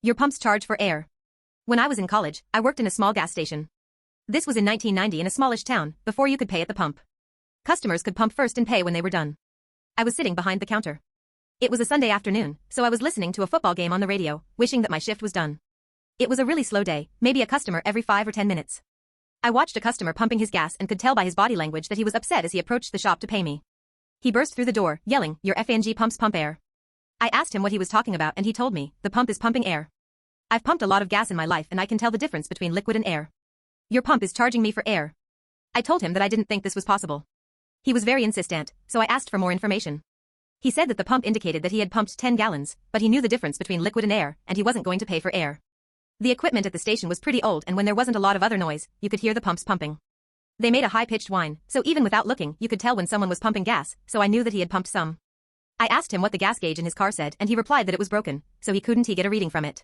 Your pumps charge for air. When I was in college, I worked in a small gas station. This was in 1990 in a smallish town, before you could pay at the pump. Customers could pump first and pay when they were done. I was sitting behind the counter. It was a Sunday afternoon, so I was listening to a football game on the radio, wishing that my shift was done. It was a really slow day, maybe a customer every 5 or 10 minutes. I watched a customer pumping his gas and could tell by his body language that he was upset as he approached the shop to pay me. He burst through the door, yelling, "Your FNG pumps pump air." I asked him what he was talking about and he told me, "The pump is pumping air. I've pumped a lot of gas in my life and I can tell the difference between liquid and air. Your pump is charging me for air." I told him that I didn't think this was possible. He was very insistent, so I asked for more information. He said that the pump indicated that he had pumped 10 gallons, but he knew the difference between liquid and air, and he wasn't going to pay for air. The equipment at the station was pretty old and when there wasn't a lot of other noise, you could hear the pumps pumping. They made a high-pitched whine, so even without looking, you could tell when someone was pumping gas, so I knew that he had pumped some. I asked him what the gas gauge in his car said and he replied that it was broken, so he couldn't get a reading from it.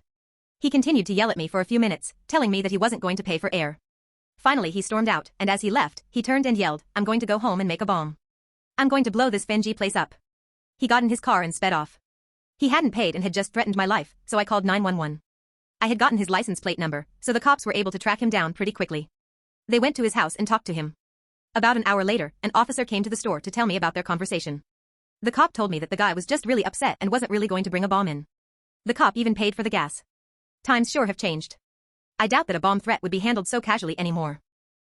He continued to yell at me for a few minutes, telling me that he wasn't going to pay for air. Finally he stormed out, and as he left, he turned and yelled, "I'm going to go home and make a bomb. I'm going to blow this FNG place up." He got in his car and sped off. He hadn't paid and had just threatened my life, so I called 911. I had gotten his license plate number, so the cops were able to track him down pretty quickly. They went to his house and talked to him. About an hour later, an officer came to the store to tell me about their conversation. The cop told me that the guy was just really upset and wasn't really going to bring a bomb in. The cop even paid for the gas. Times sure have changed. I doubt that a bomb threat would be handled so casually anymore.